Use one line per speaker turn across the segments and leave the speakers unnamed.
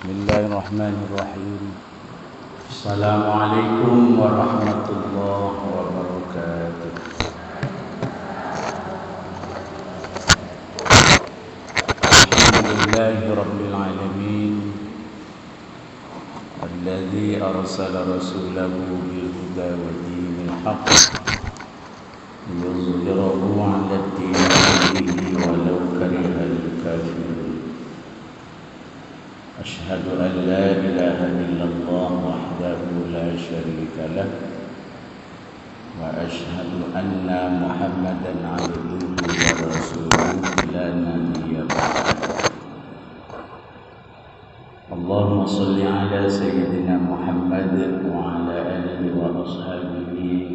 Bismillahirrahmanirrahim. Assalamualaikum warahmatullahi wabarakatuh. Alhamdulillahirabbil alamin. Alladzi arsala rasulahu bil huda wa dinil haqq liyuzhirahu 'ala ad-din kullihi walau karihal kafirun. Asyhadu an la ilaha illallah wahdahu la syarika lah wa asyhadu anna Muhammadan 'abduhu wa rasuluhu la nabiyya ba'dahu. Allahumma shalli 'ala sayyidina Muhammad wa 'ala alihi wa ashabihi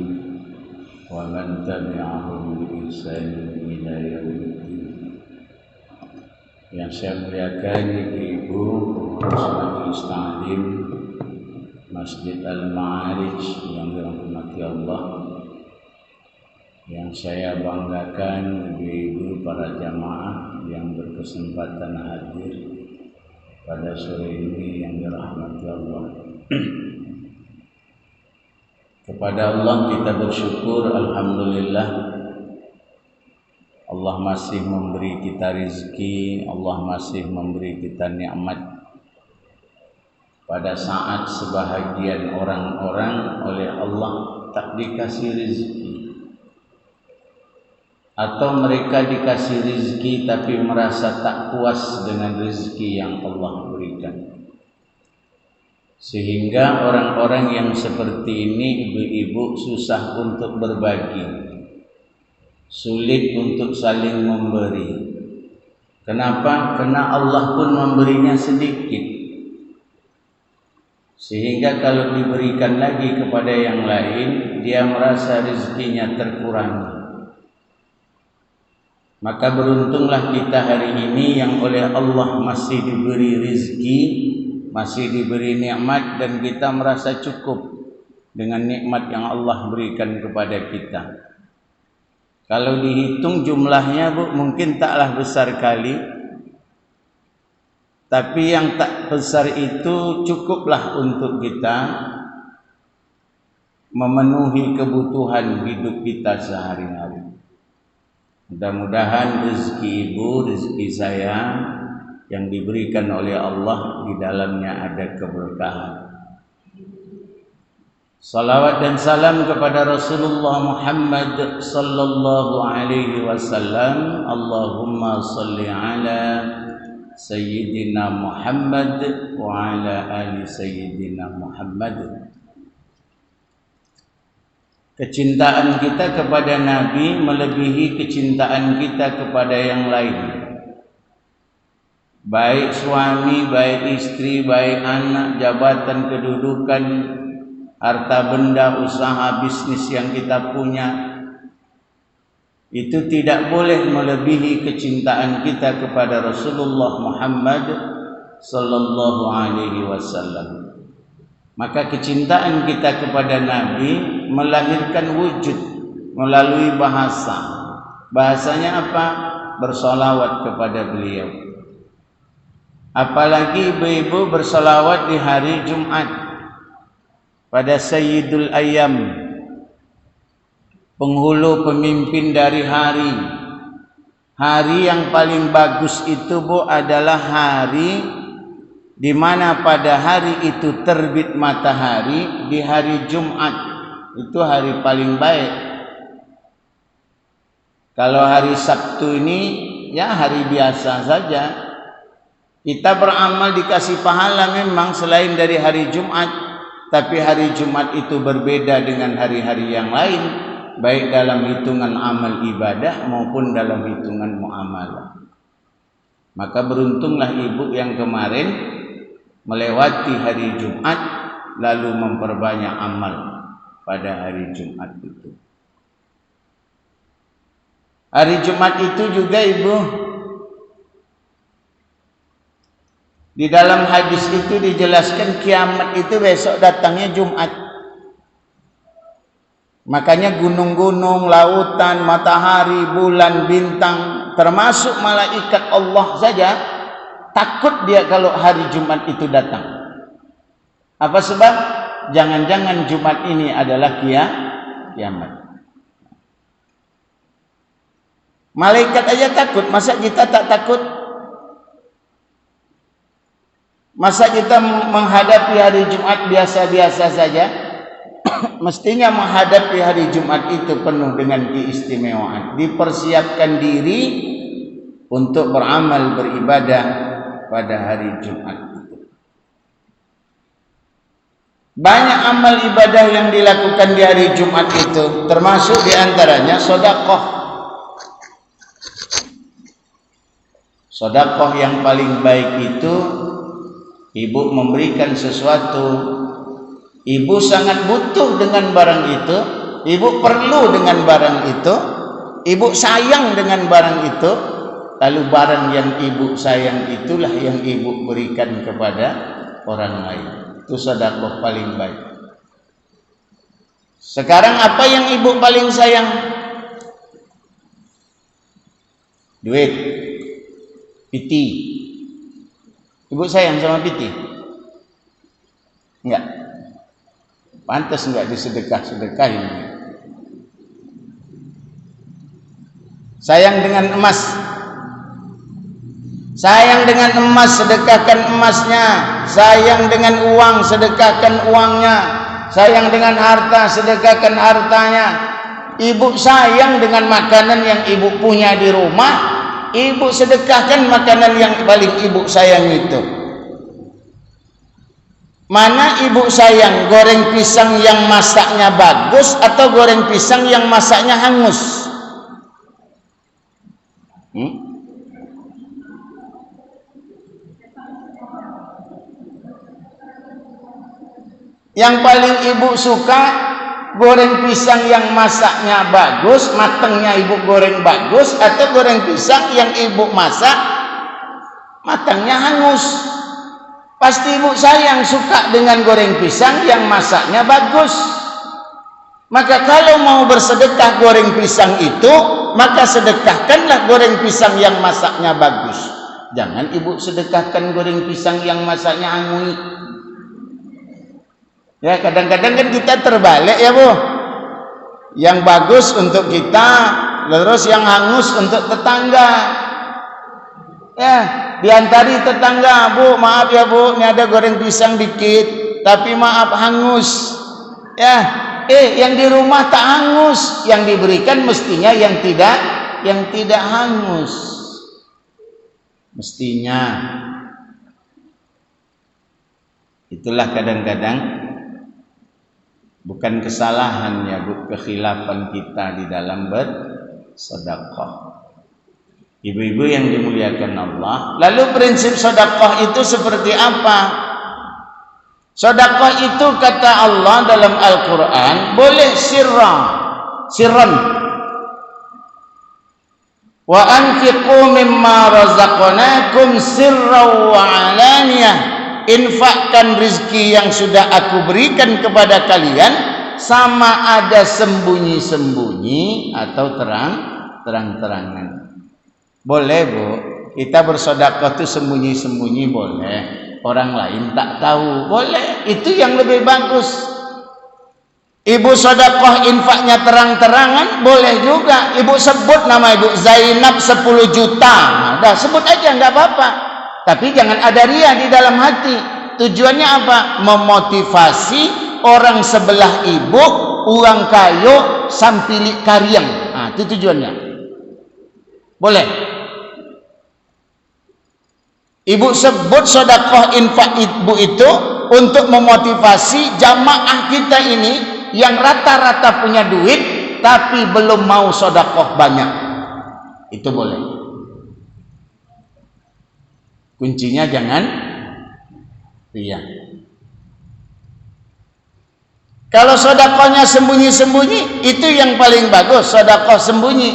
wa man tabi'ahum bi ihsan ila yaumil din. Yang saya muliakan ibu pengurus Majelis Ta'lim Masjid Al-Ma'arij yang dirahmati Allah, yang saya banggakan ibu-ibu para jamaah yang berkesempatan hadir pada sore ini yang dirahmati Allah. Kepada Allah kita bersyukur, alhamdulillah. Allah masih memberi kita rizki, Allah masih memberi kita nikmat. Pada saat sebahagian orang-orang oleh Allah tak dikasih rizki, atau mereka dikasih rizki tapi merasa tak puas dengan rizki yang Allah berikan, sehingga orang-orang yang seperti ini, ibu-ibu, susah untuk berbagi, sulit untuk saling memberi. Kenapa? Karena Allah pun memberinya sedikit, sehingga kalau diberikan lagi kepada yang lain, dia merasa rezekinya terkurangi. Maka beruntunglah kita hari ini yang oleh Allah masih diberi rezeki, masih diberi nikmat, dan kita merasa cukup dengan nikmat yang Allah berikan kepada kita. Kalau dihitung jumlahnya, Bu, mungkin taklah besar kali, tapi yang tak besar itu cukuplah untuk kita memenuhi kebutuhan hidup kita sehari-hari. Mudah-mudahan rezeki ibu, rezeki saya yang diberikan oleh Allah, di dalamnya ada keberkahan. Salawat dan salam kepada Rasulullah Muhammad sallallahu alaihi wasallam. Allahumma salli ala sayyidina Muhammad wa ala ali sayyidina Muhammad. Kecintaan kita kepada Nabi melebihi kecintaan kita kepada yang lain. Baik suami, baik istri, baik anak, jabatan, kedudukan, harta benda, usaha, bisnis yang kita punya, itu tidak boleh melebihi kecintaan kita kepada Rasulullah Muhammad sallallahu alaihi wasallam. Maka kecintaan kita kepada Nabi melahirkan wujud melalui bahasa. Bahasanya apa? Bersolawat kepada beliau. Apalagi ibu-ibu bersolawat di hari Jumat pada Sayyidul Ayyam, penghulu pemimpin dari hari. Hari yang paling bagus itu, Bu, adalah hari di mana pada hari itu terbit matahari. Di hari Jumat itu hari paling baik. Kalau hari Sabtu ini ya hari biasa saja. Kita beramal dikasih pahala memang selain dari hari Jumat, tapi hari Jumat itu berbeda dengan hari-hari yang lain, baik dalam hitungan amal ibadah maupun dalam hitungan muamalah. Maka beruntunglah ibu yang kemarin melewati hari Jumat lalu memperbanyak amal pada hari Jumat itu. Hari Jumat itu juga, ibu, di dalam hadis itu dijelaskan kiamat itu besok datangnya Jumat. Makanya gunung-gunung, lautan, matahari, bulan, bintang, termasuk malaikat Allah saja takut dia kalau hari Jumat itu datang. Apa sebab? Jangan-jangan Jumat ini adalah kiamat. Malaikat aja takut, masa kita tak takut? Masa kita menghadapi hari Jumat biasa-biasa saja? Mestinya menghadapi hari Jumat itu penuh dengan keistimewaan. Dipersiapkan diri untuk beramal beribadah pada hari Jumat. Banyak amal ibadah yang dilakukan di hari Jumat itu, termasuk diantaranya sedekah. Sedekah yang paling baik itu ibu memberikan sesuatu. Ibu sangat butuh dengan barang itu, ibu perlu dengan barang itu, ibu sayang dengan barang itu, lalu barang yang ibu sayang itulah yang ibu berikan kepada orang lain. Itu sedekah paling baik. Sekarang apa yang ibu paling sayang? Duit, piti. Ibu sayang sama piti? Enggak. Pantas enggak disedekah-sedekahin. Sayang dengan emas. Sayang dengan emas, sedekahkan emasnya. Sayang dengan uang, sedekahkan uangnya. Sayang dengan harta, sedekahkan hartanya. Ibu sayang dengan makanan yang ibu punya di rumah, ibu sedekahkan makanan yang paling ibu sayang itu. Mana ibu sayang, goreng pisang yang masaknya bagus atau goreng pisang yang masaknya hangus? Yang paling ibu suka goreng pisang yang masaknya bagus, matangnya ibu goreng bagus, atau goreng pisang yang ibu masak matangnya hangus? Pasti ibu sayang suka dengan goreng pisang yang masaknya bagus. Maka kalau mau bersedekah goreng pisang itu, maka sedekahkanlah goreng pisang yang masaknya bagus. Jangan ibu sedekahkan goreng pisang yang masaknya hangus. Ya, kadang-kadang kan kita terbalik ya Bu. Yang bagus untuk kita, terus yang hangus untuk tetangga. Ya, diantari tetangga, Bu, maaf ya Bu, ini ada goreng pisang dikit, tapi maaf hangus. Ya, yang di rumah tak hangus, yang diberikan mestinya yang tidak hangus. Mestinya. Itulah kadang-kadang bukan kesalahan ya Bu, kekhilafan kita di dalam bersedekah. Ibu-ibu yang dimuliakan Allah, lalu prinsip sedekah itu seperti apa? Sedekah itu kata Allah dalam Al-Quran boleh sirran. Wa anfiqu mimma razaqnakum sirran wa alaniyah. Infakkan rizki yang sudah aku berikan kepada kalian, sama ada sembunyi-sembunyi atau terang-terangan. Boleh Bu, kita bersedekah itu sembunyi-sembunyi boleh, orang lain tak tahu, boleh, itu yang lebih bagus. Ibu sedekah infaknya terang-terangan boleh juga. Ibu sebut nama ibu Zainab 10 juta, dah sebut aja nggak apa-apa. Tapi jangan ada ria di dalam hati. Tujuannya apa? Memotivasi orang sebelah ibu, uang kayu sampilik karyang. Nah, itu tujuannya. Boleh. Ibu sebut sedekah infak ibu itu untuk memotivasi jamaah kita ini yang rata-rata punya duit tapi belum mau sedekah banyak. Itu boleh. Kuncinya jangan ria. Kalau sedekahnya sembunyi-sembunyi, itu yang paling bagus, sedekah sembunyi.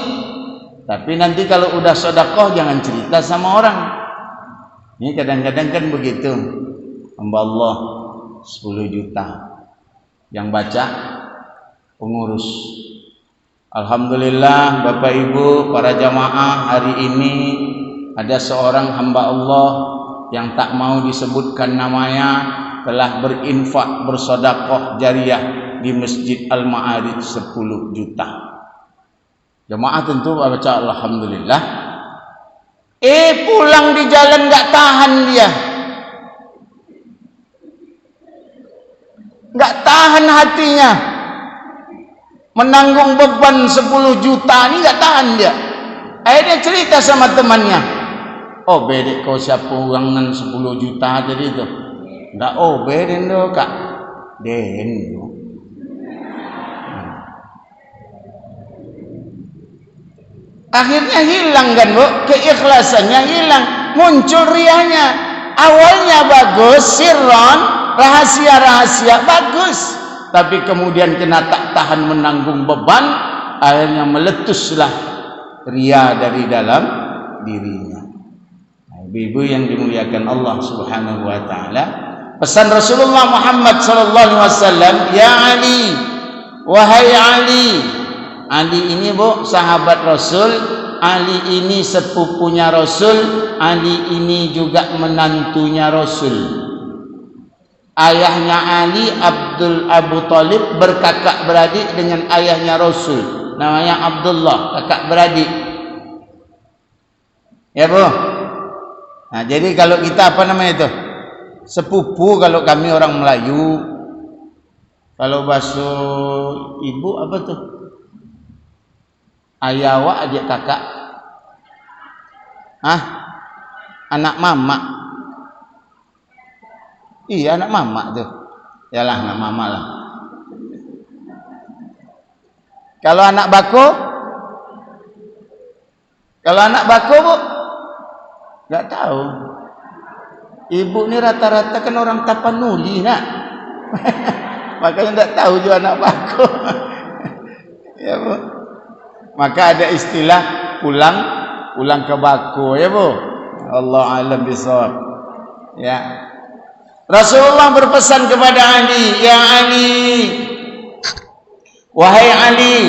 Tapi nanti kalau udah sedekah jangan cerita sama orang. Ini kadang-kadang kan begitu. Hamba Allah 10 juta. Yang baca pengurus. Alhamdulillah Bapak Ibu para jamaah, hari ini ada seorang hamba Allah yang tak mau disebutkan namanya telah berinfak bersedekah jariah di Masjid Al-Ma'arij 10 juta. Jemaah tentu baca alhamdulillah. Pulang di jalan enggak tahan dia. Enggak tahan hatinya. Menanggung beban 10 juta ni enggak tahan dia. Akhirnya cerita sama temannya. Oh bedek kau siapa uangan 10 juta tadi tu. Enggak beden tu kak. Den tu. Akhirnya hilang kan bu, keikhlasannya hilang, muncul rianya. Awalnya bagus, sirron, rahasia-rahasia bagus, tapi kemudian kena tak tahan menanggung beban, akhirnya meletuslah ria dari dalam dirinya. Ibu-ibu yang dimuliakan Allah Subhanahu wa taala, pesan Rasulullah Muhammad sallallahu alaihi wasallam, ya Ali, wahai Ali. Ali ini bu sahabat Rasul, Ali ini sepupunya Rasul, Ali ini juga menantunya Rasul. Ayahnya Ali Abu Talib berkakak beradik dengan ayahnya Rasul, namanya Abdullah, kakak beradik. Ya bu. Nah jadi kalau kita apa namanya itu? Sepupu kalau kami orang Melayu. Kalau bahasa ibu apa tuh? Ayawa aja kakak. Anak mama. Iya anak mama tuh. Yalah anak mama lah. Kalau anak bako? Kalau anak bako bu? Gak tahu. Ibu ni rata-rata kan orang Tapanuli nak. Makanya tak tahu juga anak bako. Ya bu. Maka ada istilah pulang ke bako ya bu. Allah alam bisawab. Ya. Rasulullah berpesan kepada Ali, ya Ali, wahai Ali,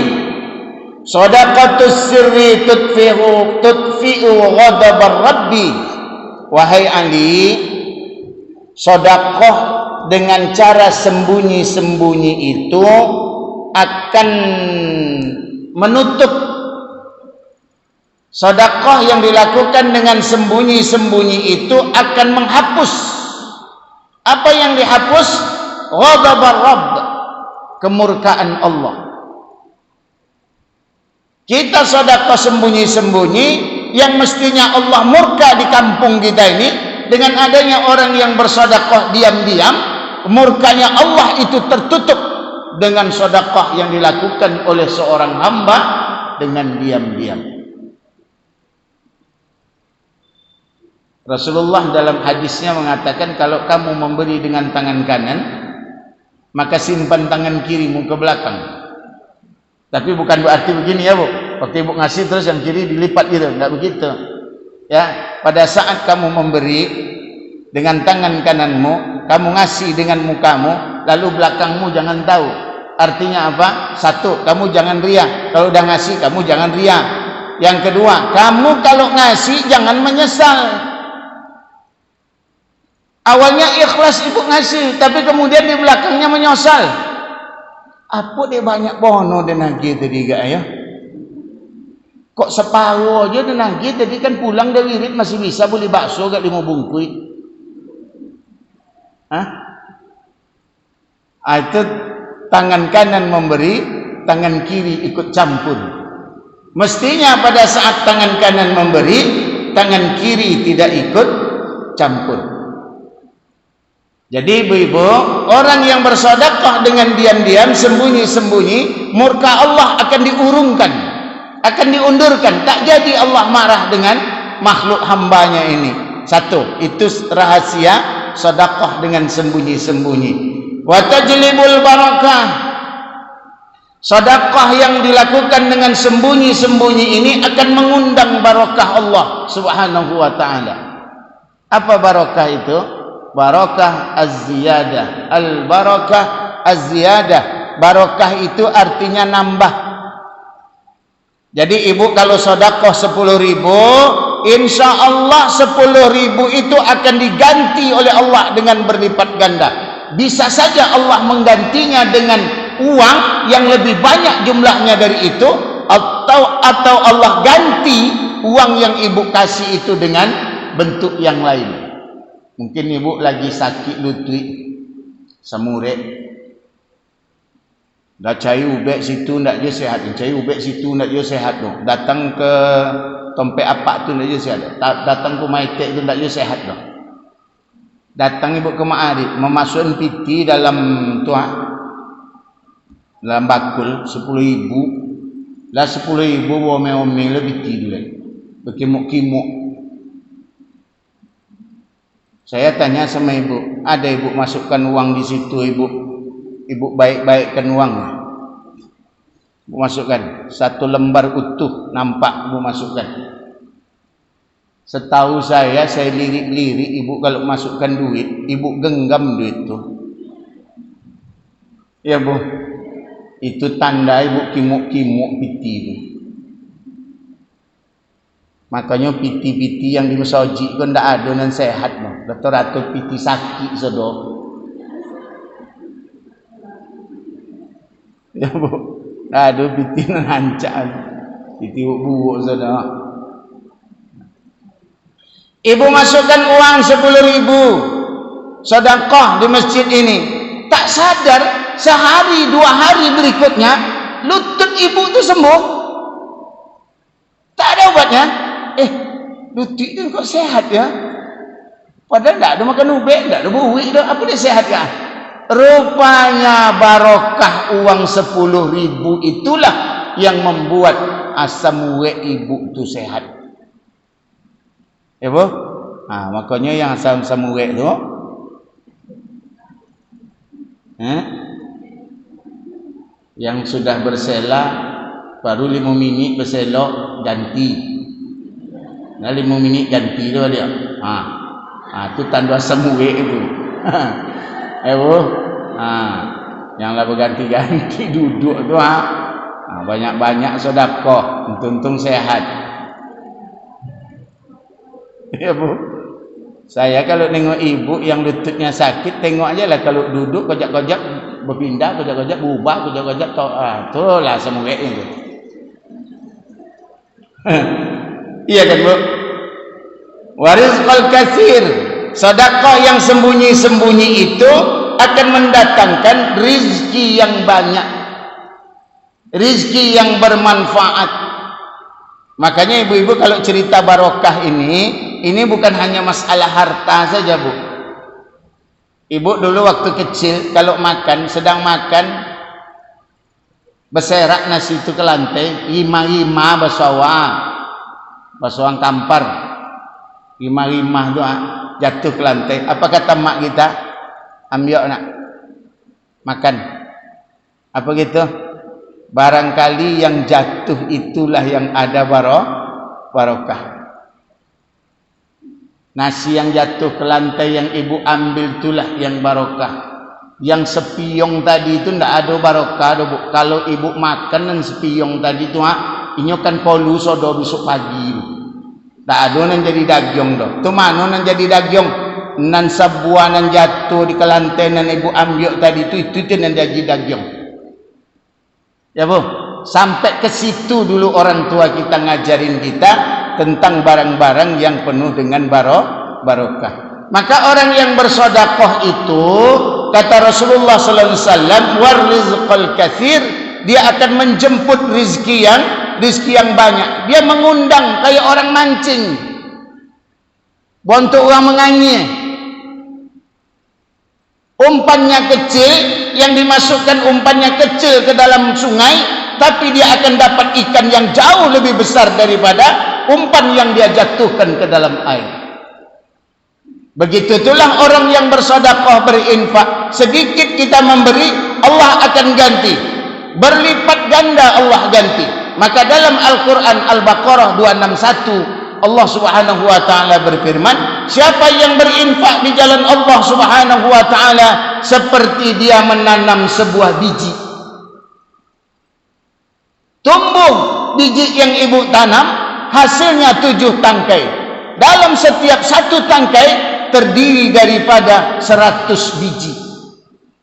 sadaqatus sirri tudfi'u ghadabar Rabbi. Wahai Ali, sedekah dengan cara sembunyi-sembunyi itu akan menutup. Sedekah yang dilakukan dengan sembunyi-sembunyi itu akan menghapus. Apa yang dihapus? Ghadabar Rabb, kemurkaan Allah. Kita sedekah sembunyi-sembunyi yang mestinya Allah murka di kampung kita ini, dengan adanya orang yang bersedekah diam-diam, murkanya Allah itu tertutup dengan sedekah yang dilakukan oleh seorang hamba dengan diam-diam. Rasulullah dalam hadisnya mengatakan, kalau kamu memberi dengan tangan kanan, maka simpan tangan kirimu ke belakang. Tapi bukan berarti begini ya bu, waktu ibu ngasih terus yang kiri dilipat gitu, tidak begitu. Ya, pada saat kamu memberi dengan tangan kananmu, kamu ngasih dengan mukamu, lalu belakangmu jangan tahu. Artinya apa? Satu, kamu jangan riya. Kalau udah ngasih, kamu jangan riya. Yang kedua, kamu kalau ngasih jangan menyesal. Awalnya ikhlas ibu ngasih, tapi kemudian di belakangnya menyesal. Apa dia banyak bono dia nagih tadi gak ya? Kok separuh aja dia nagih tadi, kan pulang dari wirid masih bisa beli bakso gak 5 bungkui. Itu tangan kanan memberi, tangan kiri ikut campur. Mestinya pada saat tangan kanan memberi, tangan kiri tidak ikut campur. Jadi ibu-ibu, orang yang bersedekah dengan diam-diam, sembunyi-sembunyi, murka Allah akan diurungkan, akan diundurkan. Tak jadi Allah marah dengan makhluk hambanya ini. Satu, itu rahasia sedekah dengan sembunyi-sembunyi. Wa tajlibul barakah. Sedekah yang dilakukan dengan sembunyi-sembunyi ini akan mengundang barakah Allah Subhanahu wa taala. Apa barakah itu? Barakah az-ziyadah. Al-barakah az-ziyadah. Barakah itu artinya nambah. Jadi ibu kalau sedekah 10.000, insya Allah 10.000 itu akan diganti oleh Allah dengan berlipat ganda. Bisa saja Allah menggantinya dengan uang yang lebih banyak jumlahnya dari itu, atau Allah ganti uang yang ibu kasih itu dengan bentuk yang lain. Mungkin ibu lagi sakit lutut, samurek, dah cari ubek situ ndak je sehat, cari ubek situ ndak je sehat dong. Datang ke Tompe apa tu ndak je sehat, datang ke Maitek tu ndak je sehat dong. Datang ibu ke Ma'arif, memasukkan piti dalam dalam bakul 10.000. Lah 10.000 ome-ome lebih tidur, berkimuk-kimuk. Saya tanya sama ibu, ada ibu masukkan uang di situ, ibu baik-baikkan uang. Ibu masukkan 1 lembar utuh, nampak ibu masukkan. Setahu saya lirik-lirik ibu kalau masukkan duit, ibu genggam duit itu. Ya bu, itu tanda ibu kimuk-kimuk piti itu. Makanya piti-piti yang di masjid kan ndak ada nan sehat no. Rata-rata piti sakit sodo. Ya bu, ada piti nan hancaan, piti buuk sodo. Ibu masukkan uang 10.000 sedekah di masjid ini, tak sadar sehari 2 hari berikutnya lutut ibu itu sembuh, tak ada obatnya. Lutut itu kok sehat ya, padahal tak ada makan ubek, tak ada buik, apa dia sehat ya? Rupanya barokah uang 10.000 itulah yang membuat asam uwek ibu itu sehat. Ya bu, makanya yang asam uwek tu, yang sudah bersela baru 5 minit berselok ganti. Nah 5 minit ganti tu dia. Itu tanda asam uwek itu. Ya bu, yang lah berganti-ganti duduk tu banyak-banyak sedekah, untung sehat. Ya bu, saya kalau nengok ibu yang lututnya sakit, tengok aja lah kalau duduk kojak-kojak berpindah, kojak-kojak berubah, kojak-kojak itulah semua itu. Iya kan bu? Warizqul katsir, sedekah yang sembunyi-sembunyi itu akan mendatangkan rizki yang banyak, rizki yang bermanfaat. Makanya ibu-ibu kalau cerita barokah ini bukan hanya masalah harta saja bu. Ibu dulu waktu kecil kalau makan, sedang makan, berserak nasi itu ke lantai, 5 basawang kampar, 5 tu jatuh ke lantai. Apa kata mak kita? Ambil nak makan. Apa gitu? Barangkali yang jatuh itulah yang ada barokah. Nasi yang jatuh ke lantai yang ibu ambil itulah yang barokah. Yang sepiong tadi itu ndak ada barokah do, bu. Kalau ibu makan dan sepiong tadi itu ini kan polu sodo besok pagi. Tak ada nan jadi dagyong do. Tu mana nan jadi dagyong? Nan sebuah nan jatuh di ke lantai nan ibu ambil tadi itu nan jadi dagyong. Ya bu, sampai ke situ dulu orang tua kita ngajarin kita tentang barang-barang yang penuh dengan barokah. Maka orang yang bersedekah itu, kata Rasulullah sallallahu alaihi wasallam, warizqul katsir, dia akan menjemput rizki yang banyak. Dia mengundang kayak orang mancing. Bontok orang menganyih. Umpannya kecil, yang dimasukkan umpannya kecil ke dalam sungai, tapi dia akan dapat ikan yang jauh lebih besar daripada umpan yang dia jatuhkan ke dalam air. Begitu itulah orang yang bersedekah, berinfak. Sedikit kita memberi, Allah akan ganti. Berlipat ganda Allah ganti. Maka dalam Al-Quran Al-Baqarah 261, Allah subhanahu wa ta'ala berfirman, siapa yang berinfak di jalan Allah subhanahu wa ta'ala seperti dia menanam sebuah biji. Tumbuh biji yang ibu tanam, hasilnya 7 tangkai. dalam setiap satu tangkai terdiri daripada 100 biji.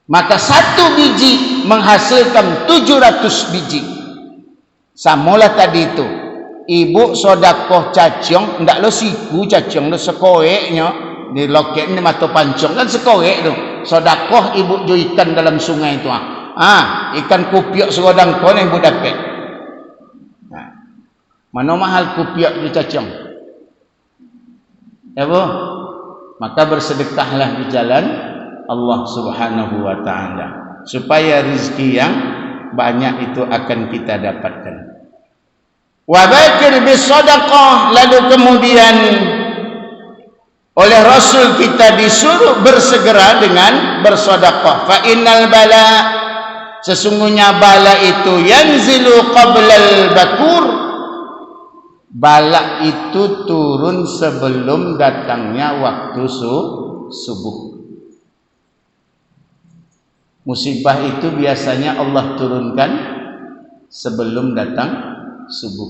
Maka satu biji menghasilkan 700 biji. Samalah tadi itu. Ibu sodakoh cacing, ndak lo siku cacing lo sekoeknya di loket ni mata pancong kan sekoek tu. Sodakoh ibu jo ikan dalam sungai itu. Ikan kupiok segodang kon ibu dapat. Mana mahal kupiok di cacing? Ya bu, maka bersedekahlah di jalan Allah Subhanahu wa taala supaya rezeki yang banyak itu akan kita dapatkan. Wa bakir bis sadaqah, lalu kemudian oleh Rasul kita disuruh bersegera dengan bersedekah. Fa innal bala, sesungguhnya bala itu yanzilu qablal bakur, bala itu turun sebelum datangnya waktu subuh. Musibah itu biasanya Allah turunkan sebelum datang subuh.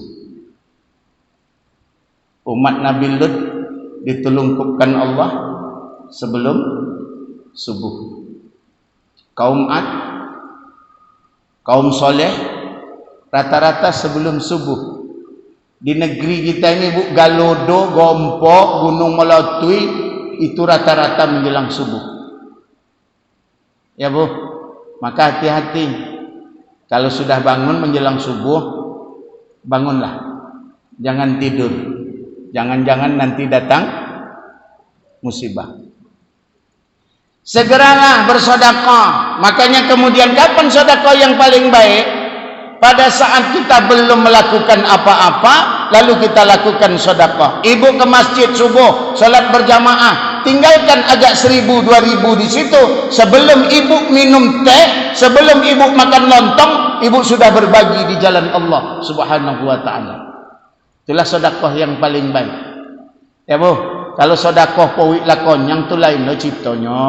Umat Nabi Lut ditulungkupkan Allah sebelum subuh. Kaum Ad, kaum Soleh rata-rata sebelum subuh. Di negeri kita ini Bu, Galodo, Gompo, Gunung Melatui itu rata-rata menjelang subuh. Ya Bu, maka hati-hati. Kalau sudah bangun menjelang subuh, bangunlah. Jangan tidur. Jangan-jangan nanti datang musibah. Segeralah bersedekah. Makanya kemudian kapan sedekah yang paling baik? Pada saat kita belum melakukan apa-apa, lalu kita lakukan sedekah. Ibu ke masjid subuh, salat berjamaah, tinggalkan agak 1.000, 2.000 di situ. Sebelum ibu minum teh, sebelum ibu makan lontong, ibu sudah berbagi di jalan Allah Subhanahu wa taala. Itulah sedekah yang paling baik. Ya Bu, kalau sedekah powik lakon yang tu lain lo ciptonya.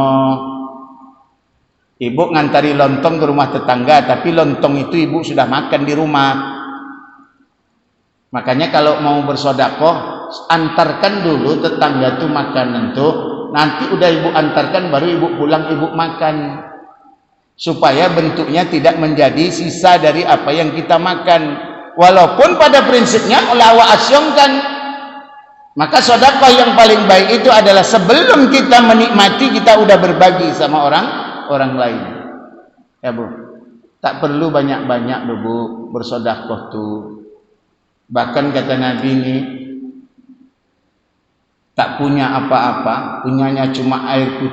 Ibu ngantari lontong ke rumah tetangga, tapi lontong itu ibu sudah makan di rumah. Makanya kalau mau bersedekah, antarkan dulu tetangga tu makanan tu. Nanti udah ibu antarkan, baru ibu pulang ibu makan. Supaya bentuknya tidak menjadi sisa dari apa yang kita makan. Walaupun pada prinsipnya olawa asyongkan. Maka sedekah yang paling baik itu adalah sebelum kita menikmati, kita udah berbagi sama orang lain. Ya Bu, tak perlu banyak-banyak loh Bu bersedekah tu. Bahkan kata Nabi ini, tak punya apa-apa, punyanya cuma air putih.